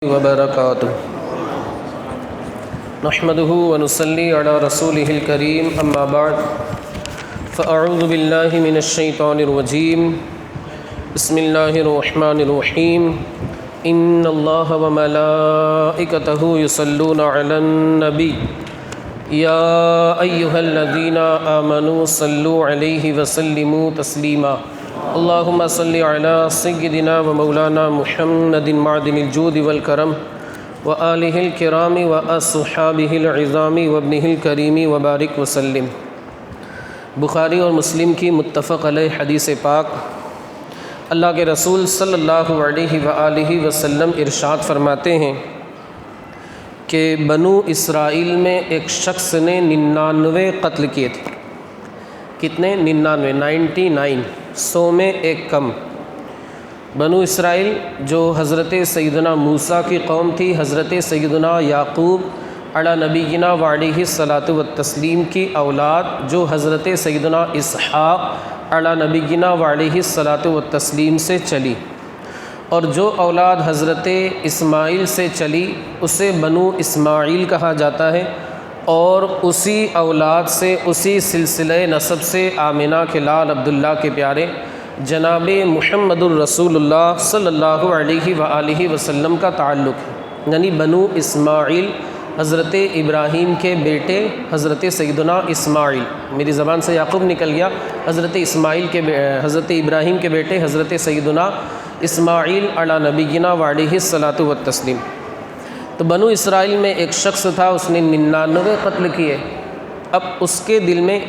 وبرکاتہ نحمده ونصلی علی رسوله الکریم اما بعد فاعوذ باللہ من الشیطان الرجیم بسم اللہ الرحمن الرحیم ان اللہ وملائکتہ یصلون علی النبی یا ایہا الذین آمنوا صلوا علیہ وسلموا تسلیما اللہم صلی علی سیدنا و مولانا محمد معدن الجود والکرم وآلہ الکرام واصحابہ العظام وابنہ الکریم وبارک وسلم۔ بخاری اور مسلم کی متفق علیہ حدیث پاک، اللہ کے رسول صلی اللہ علیہ وآلہ وسلم ارشاد فرماتے ہیں کہ بنو اسرائیل میں ایک شخص نے 99 قتل کیے تھے۔ کتنے؟ 99 100 میں ایک کم۔ بنو اسرائیل جو حضرت سیدنا موسیٰ کی قوم تھی، حضرت سیدنا یعقوب علی نبینا وعلیہ الصلاۃ والتسلیم کی اولاد جو حضرت سیدنا اسحاق علی نبینا وعلیہ الصلاۃ والتسلیم سے چلی، اور جو اولاد حضرت اسماعیل سے چلی اسے بنو اسماعیل کہا جاتا ہے، اور اسی اولاد سے، اسی سلسلہ نسب سے آمنہ کے لال عبداللہ کے پیارے جناب محمد الرسول اللہ صلی اللہ علیہ وآلہ وسلم کا تعلق ہے۔ یعنی بنو اسماعیل حضرت ابراہیم کے بیٹے حضرت سیدنا اسماعیل، میری زبان سے یعقوب نکل گیا، حضرت ابراہیم کے بیٹے حضرت سیدنا اسماعیل علی نبینا وعلیہ الصلاۃ والتسلیم۔ تو بنو اسرائیل میں ایک شخص تھا، اس نے 99 قتل کیے۔ اب اس کے دل میں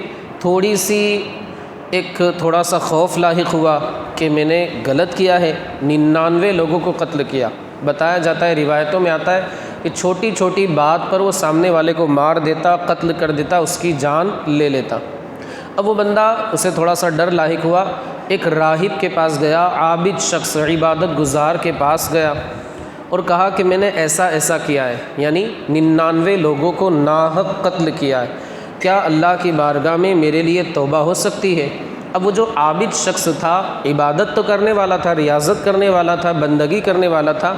تھوڑا سا خوف لاحق ہوا کہ میں نے غلط کیا ہے، 99 لوگوں کو قتل کیا۔ بتایا جاتا ہے، روایتوں میں آتا ہے کہ چھوٹی چھوٹی بات پر وہ سامنے والے کو مار دیتا، قتل کر دیتا، اس کی جان لے لیتا۔ اب وہ بندہ، اسے تھوڑا سا ڈر لاحق ہوا، ایک راہب کے پاس گیا، عابد شخص، عبادت گزار کے پاس گیا اور کہا کہ میں نے ایسا ایسا کیا ہے، یعنی 99 لوگوں کو ناحق قتل کیا ہے، کیا اللہ کی بارگاہ میں میرے لیے توبہ ہو سکتی ہے؟ اب وہ جو عابد شخص تھا، عبادت تو کرنے والا تھا، ریاضت کرنے والا تھا، بندگی کرنے والا تھا،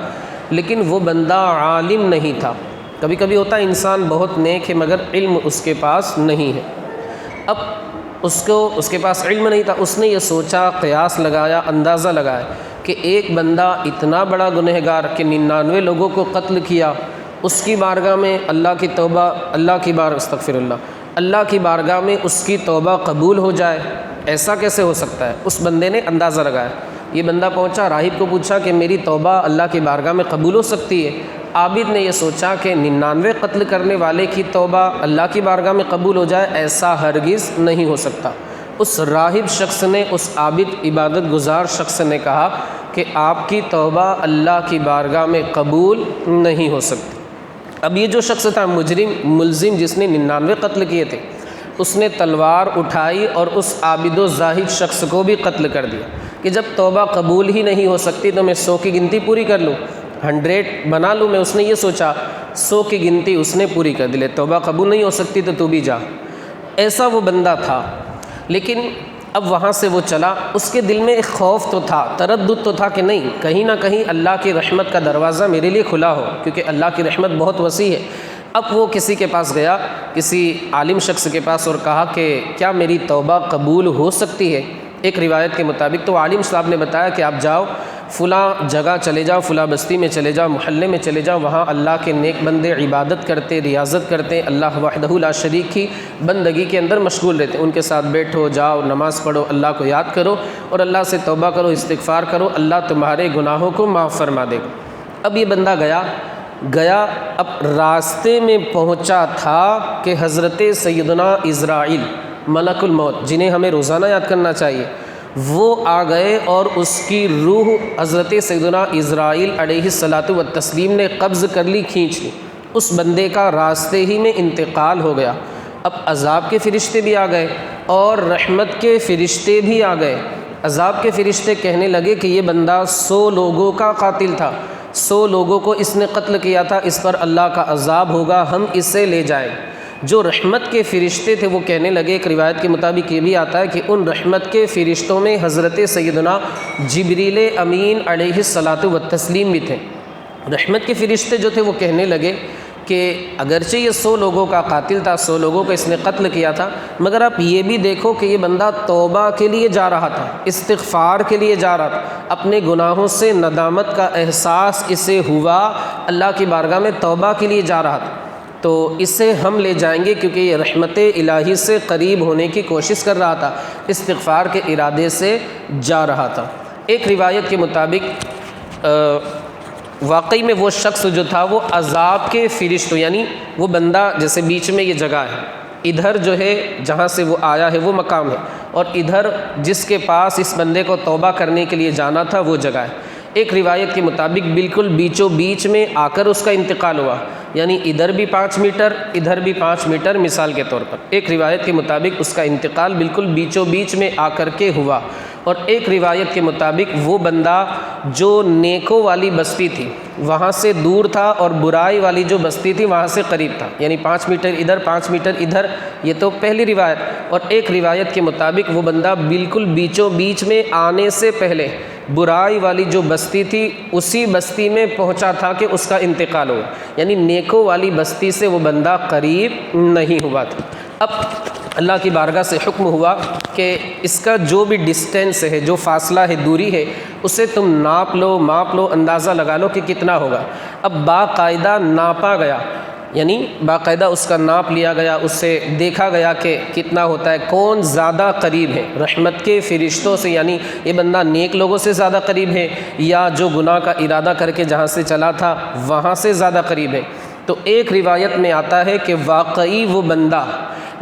لیکن وہ بندہ عالم نہیں تھا۔ کبھی کبھی ہوتا ہے انسان بہت نیک ہے مگر علم اس کے پاس نہیں ہے۔ اب اس کے پاس علم نہیں تھا، اس نے یہ سوچا، قیاس لگایا، اندازہ لگایا کہ ایک بندہ اتنا بڑا گنہگار کہ 99 لوگوں کو قتل کیا، اس کی بارگاہ میں اللہ کی بارگاہ میں اس کی توبہ قبول ہو جائے، ایسا کیسے ہو سکتا ہے؟ اس بندے نے اندازہ لگایا۔ یہ بندہ پہنچا، راہب کو پوچھا کہ میری توبہ اللہ کی بارگاہ میں قبول ہو سکتی ہے؟ عابد نے یہ سوچا کہ 99 قتل کرنے والے کی توبہ اللہ کی بارگاہ میں قبول ہو جائے، ایسا ہرگز نہیں ہو سکتا۔ اس راہب شخص نے، اس عابد عبادت گزار شخص نے کہا کہ آپ کی توبہ اللہ کی بارگاہ میں قبول نہیں ہو سکتی۔ اب یہ جو شخص تھا، ملزم جس نے 99 قتل کیے تھے، اس نے تلوار اٹھائی اور اس عابد و زاہد شخص کو بھی قتل کر دیا کہ جب توبہ قبول ہی نہیں ہو سکتی تو میں 100 کی گنتی پوری کر لوں، 100 بنا لوں میں۔ اس نے یہ سوچا، 100 کی گنتی اس نے پوری کر دی، توبہ قبول نہیں ہو سکتی تو بھی جا۔ ایسا وہ بندہ تھا، لیکن اب وہاں سے وہ چلا، اس کے دل میں ایک خوف تو تھا، تردد تو تھا کہ نہیں، کہیں نہ کہیں اللہ کی رحمت کا دروازہ میرے لیے کھلا ہو، کیونکہ اللہ کی رحمت بہت وسیع ہے۔ اب وہ کسی کے پاس گیا، کسی عالم شخص کے پاس، اور کہا کہ کیا میری توبہ قبول ہو سکتی ہے؟ ایک روایت کے مطابق تو عالم صاحب نے بتایا کہ آپ جاؤ، فلاں جگہ چلے جاؤ، فلاں بستی میں چلے جاؤ، محلے میں چلے جاؤ، وہاں اللہ کے نیک بندے عبادت کرتے، ریاضت کرتے، اللہ وحدہ لا شریک کی بندگی کے اندر مشغول رہتے، ان کے ساتھ بیٹھو، جاؤ، نماز پڑھو، اللہ کو یاد کرو اور اللہ سے توبہ کرو، استغفار کرو، اللہ تمہارے گناہوں کو معاف فرما دے گا۔ اب یہ بندہ گیا، اب راستے میں پہنچا تھا کہ حضرت سیدنا عزرائیل ملک الموت، جنہیں ہمیں روزانہ یاد کرنا چاہیے، وہ آ گئے اور اس کی روح حضرت سیدنا عزرائیل علیہ الصلاۃ والتسلیم نے قبض کر لی، کھینچ لی۔ اس بندے کا راستے ہی میں انتقال ہو گیا۔ اب عذاب کے فرشتے بھی آ گئے اور رحمت کے فرشتے بھی آ گئے۔ عذاب کے فرشتے کہنے لگے کہ یہ بندہ 100 لوگوں کا قاتل تھا، 100 لوگوں کو اس نے قتل کیا تھا، اس پر اللہ کا عذاب ہوگا، ہم اسے لے جائیں۔ جو رحمت کے فرشتے تھے وہ کہنے لگے، ایک روایت کے مطابق یہ بھی آتا ہے کہ ان رحمت کے فرشتوں میں حضرت سیدنا جبریل امین علیہ الصلاۃ والتسلیم بھی تھے۔ رحمت کے فرشتے جو تھے وہ کہنے لگے کہ اگرچہ یہ 100 لوگوں کا قاتل تھا، 100 لوگوں کو اس نے قتل کیا تھا، مگر آپ یہ بھی دیکھو کہ یہ بندہ توبہ کے لیے جا رہا تھا، استغفار کے لیے جا رہا تھا، اپنے گناہوں سے ندامت کا احساس اسے ہوا، اللہ کی بارگاہ میں توبہ کے لیے جا رہا تھا، تو اسے ہم لے جائیں گے کیونکہ یہ رحمت الہی سے قریب ہونے کی کوشش کر رہا تھا، استغفار کے ارادے سے جا رہا تھا۔ ایک روایت کے مطابق واقعی میں وہ شخص جو تھا وہ عذاب کے فرشتوں، یعنی وہ بندہ جیسے بیچ میں یہ جگہ ہے، ادھر جو ہے جہاں سے وہ آیا ہے وہ مقام ہے، اور ادھر جس کے پاس اس بندے کو توبہ کرنے کے لیے جانا تھا وہ جگہ ہے۔ ایک روایت کے مطابق بالکل بیچوں بیچ میں آ کر اس کا انتقال ہوا، یعنی ادھر بھی 5 میٹر ادھر بھی 5 میٹر مثال کے طور پر۔ ایک روایت کے مطابق اس کا انتقال بالکل بیچوں بیچ میں آ کر کے ہوا، اور ایک روایت کے مطابق وہ بندہ جو نیکوں والی بستی تھی وہاں سے دور تھا اور برائی والی جو بستی تھی وہاں سے قریب تھا، یعنی 5 میٹر ادھر 5 میٹر ادھر، یہ تو پہلی روایت۔ اور ایک روایت کے مطابق وہ بندہ بالکل بیچوں بیچ میں آنے سے پہلے برائی والی جو بستی تھی اسی بستی میں پہنچا تھا کہ اس کا انتقال ہوا، یعنی نیکوں والی بستی سے وہ بندہ قریب نہیں ہوا تھا۔ اب اللہ کی بارگاہ سے حکم ہوا کہ اس کا جو بھی ڈسٹینس ہے، جو فاصلہ ہے، دوری ہے، اسے تم ناپ لو، ماپ لو، اندازہ لگا لو کہ کتنا ہوگا۔ اب باقاعدہ ناپا گیا، یعنی باقاعدہ اس کا ناپ لیا گیا، اس سے دیکھا گیا کہ کتنا ہوتا ہے، کون زیادہ قریب ہے رحمت کے فرشتوں سے، یعنی یہ بندہ نیک لوگوں سے زیادہ قریب ہے یا جو گناہ کا ارادہ کر کے جہاں سے چلا تھا وہاں سے زیادہ قریب ہے۔ تو ایک روایت میں آتا ہے کہ واقعی وہ بندہ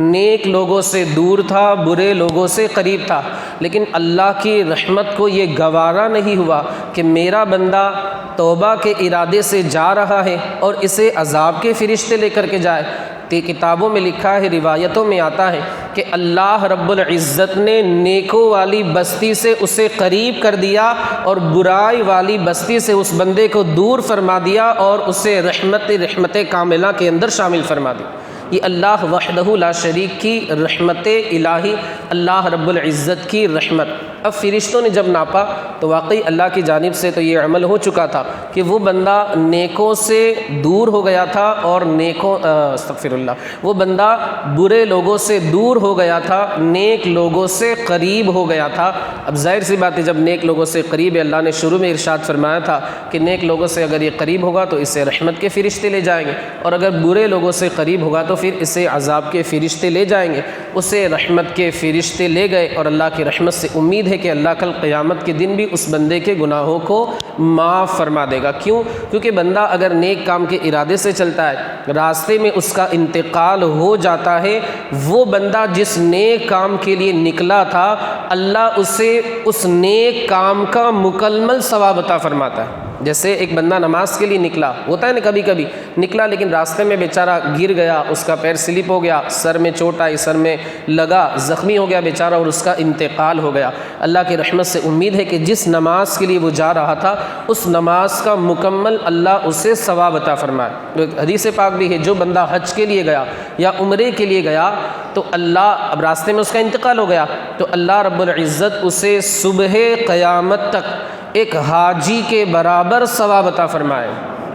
نیک لوگوں سے دور تھا، برے لوگوں سے قریب تھا، لیکن اللہ کی رحمت کو یہ گوارا نہیں ہوا کہ میرا بندہ توبہ کے ارادے سے جا رہا ہے اور اسے عذاب کے فرشتے لے کر کے جائے۔ کتابوں میں لکھا ہے، روایتوں میں آتا ہے کہ اللہ رب العزت نے نیکوں والی بستی سے اسے قریب کر دیا اور برائی والی بستی سے اس بندے کو دور فرما دیا اور اسے رحمت کاملہ کے اندر شامل فرما دیا۔ یہ اللہ وحدہ لا شریک کی رحمت الہی، اللہ رب العزت کی رحمت۔ اب فرشتوں نے جب ناپا تو واقعی اللہ کی جانب سے تو یہ عمل ہو چکا تھا کہ وہ بندہ نیکوں سے دور ہو گیا تھا اور استغفر اللہ، وہ بندہ برے لوگوں سے دور ہو گیا تھا، نیک لوگوں سے قریب ہو گیا تھا۔ اب ظاہر سی بات ہے جب نیک لوگوں سے قریب ہے، اللہ نے شروع میں ارشاد فرمایا تھا کہ نیک لوگوں سے اگر یہ قریب ہوگا تو اسے رحمت کے فرشتے لے جائیں گے، اور اگر برے لوگوں سے قریب ہوگا تو پھر اسے عذاب کے فرشتے لے جائیں گے۔ اسے رحمت کے فرشتے لے گئے، اور اللہ کی رحمت سے امید ہے کہ اللہ کل قیامت کے دن بھی اس بندے کے گناہوں کو معاف فرما دے گا۔ کیوں؟ کیونکہ بندہ اگر نیک کام کے ارادے سے چلتا ہے، راستے میں اس کا انتقال ہو جاتا ہے، وہ بندہ جس نیک کام کے لیے نکلا تھا اللہ اسے اس نیک کام کا مکمل ثواب عطا فرماتا ہے۔ جیسے ایک بندہ نماز کے لیے نکلا ہوتا ہے نا، کبھی کبھی نکلا لیکن راستے میں بیچارہ گر گیا، اس کا پیر سلپ ہو گیا، سر میں چوٹ آئی، سر میں لگا، زخمی ہو گیا بیچارہ اور اس کا انتقال ہو گیا۔ اللہ کی رحمت سے امید ہے کہ جس نماز کے لیے وہ جا رہا تھا اس نماز کا مکمل اللہ اسے ثواب عطا فرمائے۔ حدیث پاک بھی ہے، جو بندہ حج کے لیے گیا یا عمرے کے لیے گیا تو اللہ، اب راستے میں اس کا انتقال ہو گیا تو اللہ رب العزت اسے صبح قیامت تک ایک حاجی کے برابر ثواب عطا فرمائے۔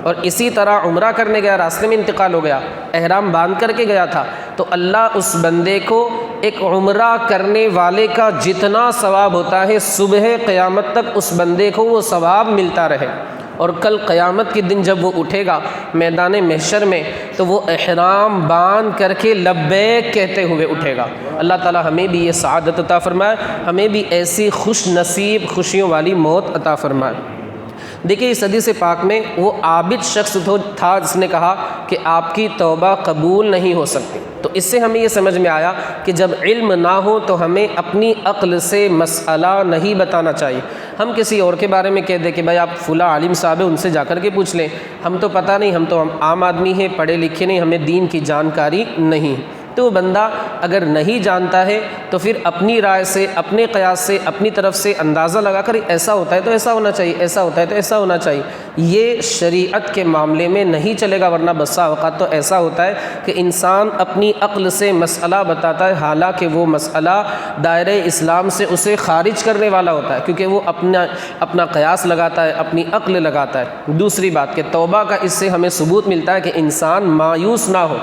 اور اسی طرح عمرہ کرنے گیا، راستے میں انتقال ہو گیا، احرام باندھ کر کے گیا تھا تو اللہ اس بندے کو ایک عمرہ کرنے والے کا جتنا ثواب ہوتا ہے صبح قیامت تک اس بندے کو وہ ثواب ملتا رہے۔ اور کل قیامت کے دن جب وہ اٹھے گا میدان محشر میں تو وہ احرام باندھ کر کے لبیک کہتے ہوئے اٹھے گا۔ اللہ تعالی ہمیں بھی یہ سعادت عطا فرمائے، ہمیں بھی ایسی خوش نصیب خوشیوں والی موت عطا فرمائے۔ دیکھیے اس حدیث پاک میں وہ عابد شخص تھا جس نے کہا کہ آپ کی توبہ قبول نہیں ہو سکتی، تو اس سے ہمیں یہ سمجھ میں آیا کہ جب علم نہ ہو تو ہمیں اپنی عقل سے مسئلہ نہیں بتانا چاہیے۔ ہم کسی اور کے بارے میں کہہ دیں کہ بھائی آپ فلاں عالم صاحب ہیں، ان سے جا کر کے پوچھ لیں، ہم تو پتہ نہیں، ہم تو عام آدمی ہیں، پڑھے لکھے نہیں، ہمیں دین کی جانکاری نہیں۔ تو وہ بندہ اگر نہیں جانتا ہے تو پھر اپنی رائے سے، اپنے قیاس سے، اپنی طرف سے اندازہ لگا کر ایسا ہوتا ہے تو ایسا ہونا چاہیے، ایسا ہوتا ہے تو ایسا ہونا چاہیے، یہ شریعت کے معاملے میں نہیں چلے گا۔ ورنہ بسا اوقات تو ایسا ہوتا ہے کہ انسان اپنی عقل سے مسئلہ بتاتا ہے، حالانکہ وہ مسئلہ دائرۂ اسلام سے اسے خارج کرنے والا ہوتا ہے، کیونکہ وہ اپنا قیاس لگاتا ہے، اپنی عقل لگاتا ہے۔ دوسری بات کہ توبہ کا اس سے ہمیں ثبوت ملتا ہے کہ انسان مایوس نہ ہو۔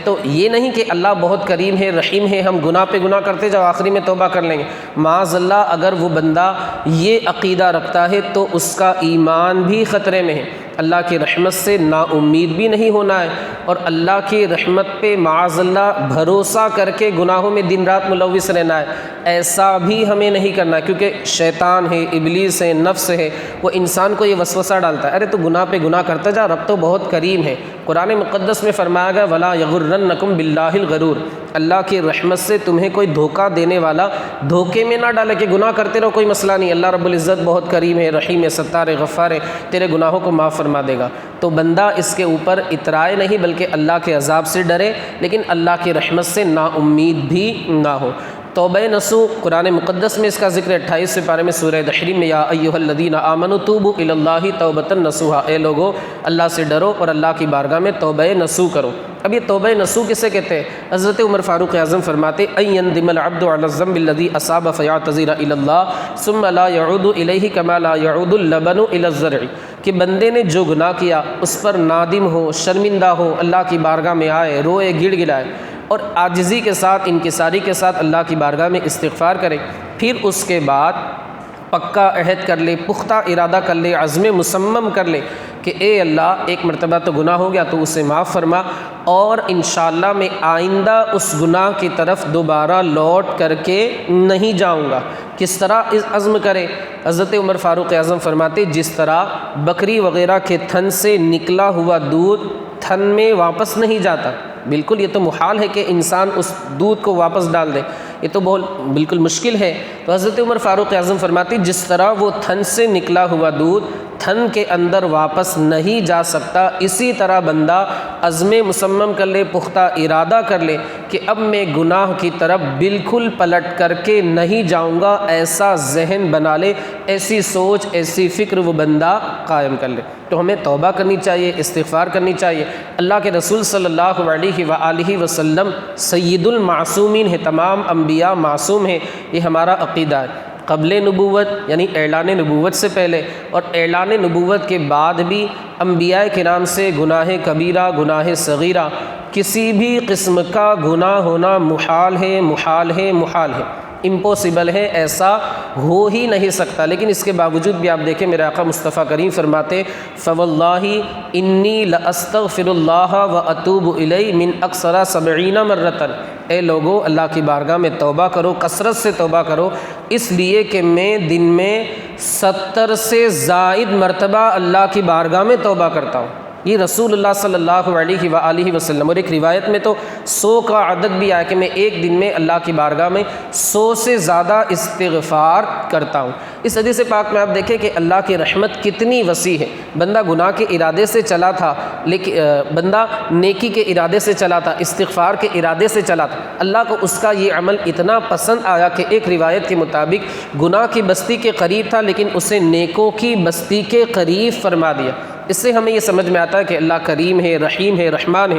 تو یہ نہیں کہ اللہ بہت کریم ہے، رحیم ہے، ہم گناہ پہ گناہ کرتے جاؤ، آخری میں توبہ کر لیں گے۔ معاذ اللہ، اگر وہ بندہ یہ عقیدہ رکھتا ہے تو اس کا ایمان بھی خطرے میں ہے۔ اللہ کی رحمت سے نا امید بھی نہیں ہونا ہے، اور اللہ کی رحمت پہ معاذ اللہ بھروسہ کر کے گناہوں میں دن رات ملوث رہنا ہے، ایسا بھی ہمیں نہیں کرنا ہے، کیونکہ شیطان ہے، ابلیس ہے، نفس ہے، وہ انسان کو یہ وسوسہ ڈالتا ہے، ارے تو گناہ پہ گناہ کرتا جا، رب تو بہت کریم ہے۔ قرآن مقدس میں فرمایا گیا وَلَا يَغُرَّنَّكُمْ بِاللَّهِ الْغَرُورُ، اللہ کی رحمت سے تمہیں کوئی دھوکہ دینے والا دھوکے میں نہ ڈالے کہ گناہ کرتے رہو، کوئی مسئلہ نہیں، اللہ رب العزت بہت کریم ہے، رحیم ہے، ستار ہے، غفار ہے، تیرے گناہوں کو معاف فرما دے گا۔ تو بندہ اس کے اوپر اترائے نہیں، بلکہ اللہ کے عذاب سے ڈرے، لیکن اللہ کی رحمت سے نا امید بھی نہ ہو۔ توبہ نصوح، قرآن مقدس میں اس کا ذکر 28 پارے میں سورہ تحریم میں، یا ایھا الذین آمنوا توبوا الی اللہ توبۃ نصوحا، اے لوگو اللہ سے ڈرو اور اللہ کی بارگاہ میں توبہ نصوح کرو۔ اب یہ توبہ نصوح کسے کہتے ہیں؟ حضرت عمر فاروق اعظم فرماتے ان یندم العبد علی الذنب الذی اصاب فیعتذر الی اللہ ثم لا یعود الیہ کما لا یعود اللبن الی الزرع، کہ بندے نے جو گناہ کیا اس پر نادم ہو، شرمندہ ہو، اللہ کی بارگاہ میں آئے، روئے، گڑ گڑائے، اور عاجزی کے ساتھ، انکساری کے ساتھ اللہ کی بارگاہ میں استغفار کرے، پھر اس کے بعد پکا عہد کر لے، پختہ ارادہ کر لے، عزم مصمم کر لے کہ اے اللہ ایک مرتبہ تو گناہ ہو گیا تو اسے معاف فرما، اور انشاءاللہ میں آئندہ اس گناہ کی طرف دوبارہ لوٹ کر کے نہیں جاؤں گا۔ کس طرح عزم کرے؟ حضرت عمر فاروق اعظم فرماتے جس طرح بکری وغیرہ کے تھن سے نکلا ہوا دودھ تھن میں واپس نہیں جاتا، بالکل یہ تو محال ہے کہ انسان اس دودھ کو واپس ڈال دے، یہ تو بہت بالکل مشکل ہے۔ تو حضرت عمر فاروق اعظم فرماتی جس طرح وہ تھن سے نکلا ہوا دودھ تھن کے اندر واپس نہیں جا سکتا، اسی طرح بندہ عزم مصمم کر لے، پختہ ارادہ کر لے کہ اب میں گناہ کی طرف بالکل پلٹ کر کے نہیں جاؤں گا، ایسا ذہن بنا لے، ایسی سوچ، ایسی فکر وہ بندہ قائم کر لے۔ تو ہمیں توبہ کرنی چاہیے، استغفار کرنی چاہیے۔ اللہ کے رسول صلی اللہ علیہ وآلہ وسلم سید المعصومین ہے، تمام انبیاء معصوم ہیں، یہ ہمارا عقیدہ ہے۔ قبل نبوت یعنی اعلان نبوت سے پہلے اور اعلان نبوت کے بعد بھی انبیاء کرام سے گناہ کبیرہ، گناہ صغیرہ، کسی بھی قسم کا گناہ ہونا محال ہے، محال ہے، محال ہے، امپاسبل ہے، ایسا ہو ہی نہیں سکتا۔ لیکن اس کے باوجود بھی آپ دیکھیں میرے آقا مصطفیٰ کریم فرماتے فواللہ انی لاستغفر اللہ واتوب الیہ من اکثر 70 مرۃ، اے لوگو اللہ کی بارگاہ میں توبہ کرو، کثرت سے توبہ کرو، اس لیے کہ میں دن میں 70 سے زائد مرتبہ اللہ کی بارگاہ میں توبہ کرتا ہوں۔ یہ رسول اللہ صلی اللہ علیہ وآلہ وسلم، اور ایک روایت میں تو 100 کا عدد بھی آیا کہ میں ایک دن میں اللہ کی بارگاہ میں 100 سے زیادہ استغفار کرتا ہوں۔ اس حدیث پاک میں آپ دیکھیں کہ اللہ کی رحمت کتنی وسیع ہے۔ بندہ گناہ کے ارادے سے چلا تھا، لیکن بندہ نیکی کے ارادے سے چلا تھا، استغفار کے ارادے سے چلا تھا، اللہ کو اس کا یہ عمل اتنا پسند آیا کہ ایک روایت کے مطابق گناہ کی بستی کے قریب تھا لیکن اسے نیکوں کی بستی کے قریب فرما دیا۔ اس سے ہمیں یہ سمجھ میں آتا ہے کہ اللہ کریم ہے، رحیم ہے، رحمان ہے،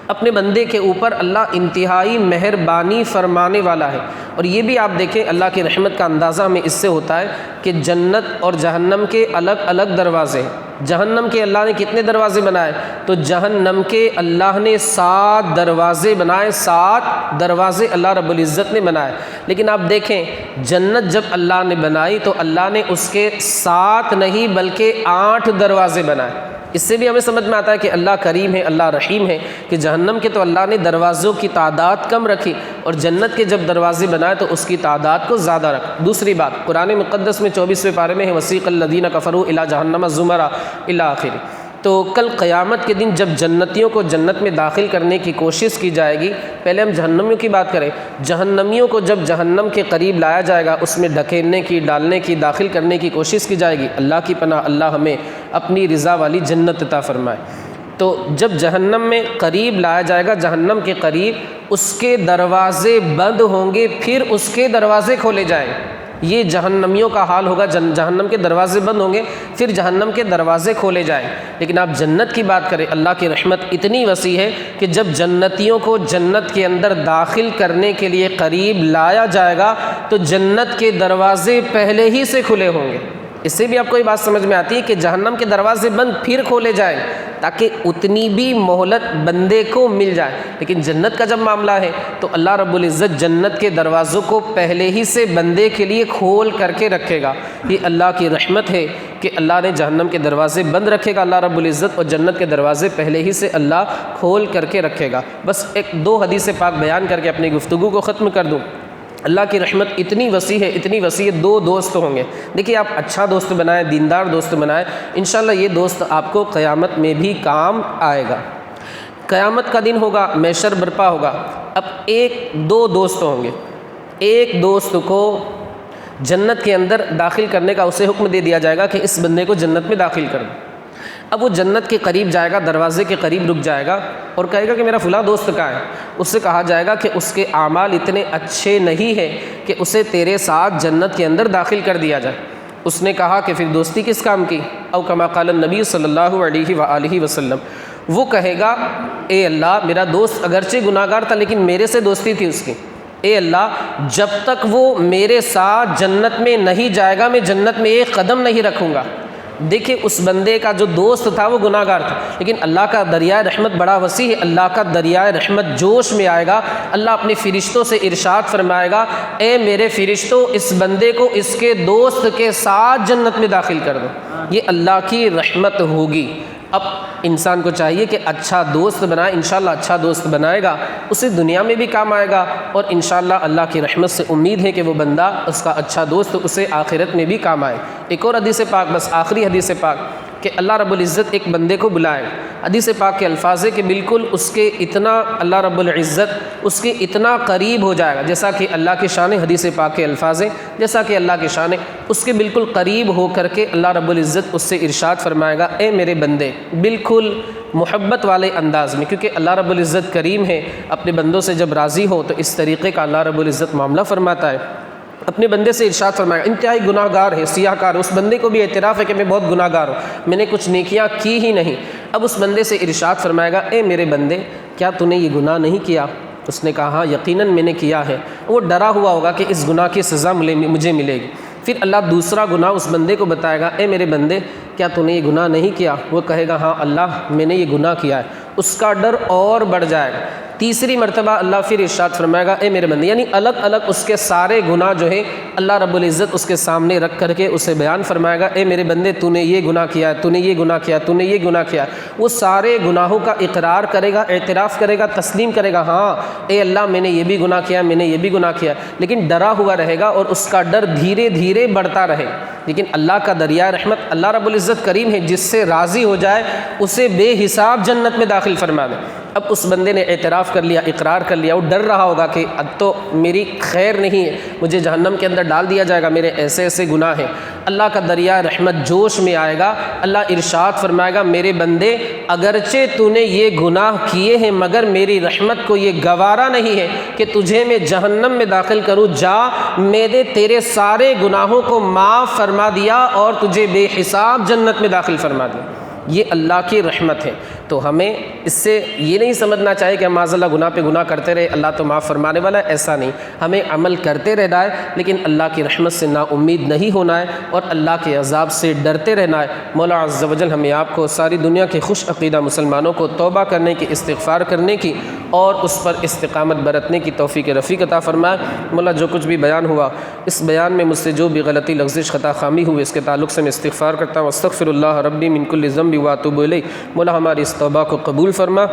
اپنے بندے کے اوپر اللہ انتہائی مہربانی فرمانے والا ہے۔ اور یہ بھی آپ دیکھیں اللہ کی رحمت کا اندازہ ہمیں اس سے ہوتا ہے کہ جنت اور جہنم کے الگ الگ دروازے ہیں۔ جہنم کے اللہ نے کتنے دروازے بنائے؟ تو جہنم کے اللہ نے 7 دروازے بنائے، 7 دروازے اللہ رب العزت نے بنائے۔ لیکن آپ دیکھیں جنت جب اللہ نے بنائی تو اللہ نے اس کے 7 نہیں بلکہ 8 دروازے بنائے۔ اس سے بھی ہمیں سمجھ میں آتا ہے کہ اللہ کریم ہے، اللہ رحیم ہے، کہ جہنم کے تو اللہ نے دروازوں کی تعداد کم رکھی اور جنت کے جب دروازے بنائے تو اس کی تعداد کو زیادہ رکھا۔ دوسری بات قرآن مقدس میں 24ویں پارے میں ہے وسیق الذین کفروا الی جہنم زمرا الی آخر۔ تو کل قیامت کے دن جب جنتیوں کو جنت میں داخل کرنے کی کوشش کی جائے گی، پہلے ہم جہنمیوں کی بات کریں، جہنمیوں کو جب جہنم کے قریب لایا جائے گا، اس میں ڈھکیلنے کی، ڈالنے کی، داخل کرنے کی کوشش کی جائے گی۔ اللہ کی پناہ، اللہ ہمیں اپنی رضا والی جنت عطا فرمائے۔ تو جب جہنم میں قریب لایا جائے گا، جہنم کے قریب، اس کے دروازے بند ہوں گے، پھر اس کے دروازے کھولے جائیں گے۔ یہ جہنمیوں کا حال ہوگا، جہنم کے دروازے بند ہوں گے، پھر جہنم کے دروازے کھولے جائیں۔ لیکن آپ جنت کی بات کریں، اللہ کی رحمت اتنی وسیع ہے کہ جب جنتیوں کو جنت کے اندر داخل کرنے کے لیے قریب لایا جائے گا تو جنت کے دروازے پہلے ہی سے کھلے ہوں گے۔ اس سے بھی آپ کو یہ بات سمجھ میں آتی ہے کہ جہنم کے دروازے بند پھر کھولے جائیں تاکہ اتنی بھی مہلت بندے کو مل جائے۔ لیکن جنت کا جب معاملہ ہے تو اللہ رب العزت جنت کے دروازوں کو پہلے ہی سے بندے کے لیے کھول کر کے رکھے گا۔ یہ اللہ کی رحمت ہے کہ اللہ نے جہنم کے دروازے بند رکھے گا اللہ رب العزت، اور جنت کے دروازے پہلے ہی سے اللہ کھول کر کے رکھے گا۔ بس ایک دو حدیث پاک بیان کر کے اپنی گفتگو کو ختم کر دوں۔ اللہ کی رحمت اتنی وسیع ہے، اتنی وسیع ہے، دو دوست ہوں گے۔ دیکھیے آپ اچھا دوست بنائیں، دیندار دوست بنائیں، انشاءاللہ یہ دوست آپ کو قیامت میں بھی کام آئے گا۔ قیامت کا دن ہوگا، محشر برپا ہوگا۔ اب دو دوست ہوں گے، ایک دوست کو جنت کے اندر داخل کرنے کا اسے حکم دے دیا جائے گا کہ اس بندے کو جنت میں داخل کر دو۔ اب وہ جنت کے قریب جائے گا، دروازے کے قریب رک جائے گا اور کہے گا کہ میرا فلاں دوست کہاں ہے؟ اس سے کہا جائے گا کہ اس کے اعمال اتنے اچھے نہیں ہیں کہ اسے تیرے ساتھ جنت کے اندر داخل کر دیا جائے۔ اس نے کہا کہ پھر دوستی کس کام کی؟ او کما قال النبی صلی اللہ علیہ وآلہ وسلم، وہ کہے گا اے اللہ میرا دوست اگرچہ گناہ گار تھا لیکن میرے سے دوستی تھی اس کی، اے اللہ جب تک وہ میرے ساتھ جنت میں نہیں جائے گا میں جنت میں ایک قدم نہیں رکھوں گا۔ دیکھیں اس بندے کا جو دوست تھا وہ گناہ گار تھا، لیکن اللہ کا دریائے رحمت بڑا وسیع ہے، اللہ کا دریائے رحمت جوش میں آئے گا، اللہ اپنے فرشتوں سے ارشاد فرمائے گا اے میرے فرشتوں اس بندے کو اس کے دوست کے ساتھ جنت میں داخل کر دو۔ یہ اللہ کی رحمت ہوگی۔ اب انسان کو چاہیے کہ اچھا دوست بنائے، انشاءاللہ اچھا دوست بنائے گا اسے دنیا میں بھی کام آئے گا، اور انشاءاللہ اللہ کی رحمت سے امید ہے کہ وہ بندہ اس کا اچھا دوست اسے آخرت میں بھی کام آئے۔ ایک اور حدیث پاک، بس آخری حدیث پاک، کہ اللہ رب العزت ایک بندے کو بلائے۔ حدیث پاک کے الفاظ ہے کہ بالکل اس کے اتنا اللہ رب العزت اس کے اتنا قریب ہو جائے گا، جیسا کہ اللہ کی شان، حدیث پاک کے الفاظ ہے جیسا کہ اللہ کی شان اس کے بالکل قریب ہو کر کے اللہ رب العزت اس سے ارشاد فرمائے گا اے میرے بندے، بالکل محبت والے انداز میں، کیونکہ اللہ رب العزت کریم ہے، اپنے بندوں سے جب راضی ہو تو اس طریقے کا اللہ رب العزت معاملہ فرماتا ہے۔ اپنے بندے سے ارشاد فرمائے گا، انتہائی گناہ گار ہے، سیاہ کار، اس بندے کو بھی اعتراف ہے کہ میں بہت گناہ گار ہوں، میں نے کچھ نیکیاں کی ہی نہیں۔ اب اس بندے سے ارشاد فرمائے گا اے میرے بندے کیا تو نے یہ گناہ نہیں کیا؟ اس نے کہا ہاں یقیناً میں نے کیا ہے۔ وہ ڈرا ہوا ہوگا کہ اس گناہ کی سزا مجھے ملے گی۔ پھر اللہ دوسرا گناہ اس بندے کو بتائے گا اے میرے بندے کیا تو نے یہ گناہ نہیں کیا؟ وہ کہے گا ہاں اللہ میں نے یہ گناہ کیا ہے۔ اس کا ڈر اور بڑھ جائے گا۔ تیسری مرتبہ اللہ پھر ارشاد فرمائے گا اے میرے بندے، یعنی الگ الگ اس کے سارے گناہ جو ہے اللہ رب العزت اس کے سامنے رکھ کر کے اسے بیان فرمائے گا اے میرے بندے تو نے یہ گناہ کیا ہے، تو نے یہ گناہ کیا، تو نے یہ گناہ کیا۔ وہ سارے گناہوں کا اقرار کرے گا، اعتراف کرے گا، تسلیم کرے گا ہاں اے اللہ میں نے یہ بھی گناہ کیا، میں نے یہ بھی گناہ کیا، لیکن ڈرا ہوا رہے گا اور اس کا ڈر دھیرے دھیرے بڑھتا رہے گا۔ لیکن اللہ کا دریائے رحمت اللہ رب العزت کریم ہے، جس سے راضی ہو جائے اسے بے حساب جنت میں داخل فرما دے۔ اب اس بندے نے اعتراف کر لیا، اقرار کر لیا، وہ ڈر رہا ہوگا کہ اب تو میری خیر نہیں ہے، مجھے جہنم کے اندر ڈال دیا جائے گا، میرے ایسے ایسے گناہ ہیں۔ اللہ کا دریائے رحمت جوش میں آئے گا، اللہ ارشاد فرمائے گا میرے بندے اگرچہ تو نے یہ گناہ کیے ہیں مگر میری رحمت کو یہ گوارا نہیں ہے کہ تجھے میں جہنم میں داخل کروں، جا میں نے تیرے سارے گناہوں کو معاف فرما دیا اور تجھے بے حساب جنت میں داخل فرما دیا۔ یہ اللہ کی رحمت ہے۔ تو ہمیں اس سے یہ نہیں سمجھنا چاہیے کہ ہم معاذ اللہ گناہ پہ گناہ کرتے رہے، اللہ تو معاف فرمانے والا ہے، ایسا نہیں۔ ہمیں عمل کرتے رہنا ہے لیکن اللہ کی رحمت سے نا امید نہیں ہونا ہے اور اللہ کے عذاب سے ڈرتے رہنا ہے۔ مولا عز و جل ہمیں آپ کو، ساری دنیا کے خوش عقیدہ مسلمانوں کو توبہ کرنے کی، استغفار کرنے کی اور اس پر استقامت برتنے کی توفیق رفیق عطا فرمائے۔ مولا جو کچھ بھی بیان ہوا اس بیان میں مجھ سے جو بھی غلطی، لغزش، خطا، خامی ہوئی اس کے تعلق سے میں استغفار کرتا ہوں۔ استغفر اللہ ربی من کل ذنب واتوب الیہ۔ مولا ہماری اس توبہ کو قبول فرما۔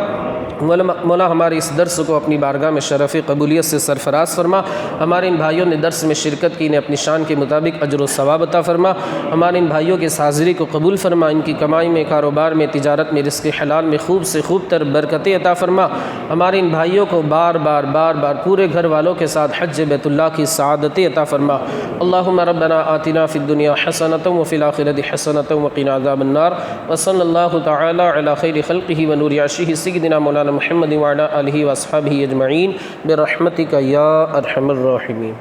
مولا ہمارے اس درس کو اپنی بارگاہ میں شرف قبولیت سے سرفراز فرما۔ ہمارے ان بھائیوں نے درس میں شرکت کی، انہیں اپنی شان کے مطابق اجر و ثواب عطا فرما۔ ہمارے ان بھائیوں کے اس حاضری کو قبول فرما، ان کی کمائی میں، کاروبار میں، تجارت میں، رزق حلال میں خوب سے خوب تر برکتیں عطا فرما۔ ہمارے ان بھائیوں کو بار بار پورے گھر والوں کے ساتھ حج بیت اللہ کی سعادتیں عطا فرما۔ اللہم ربنا آتنا فی الدنیا حسنۃ وفی الآخرۃ حسنۃ وقنا عذاب النار، وصلی اللہ تعالی علی خیر خلقہ ونور عرشہ سیدنا مولانا محمد وعلی آلہ واصحابہ اجمعین برحمتک یا ارحم الراحمین۔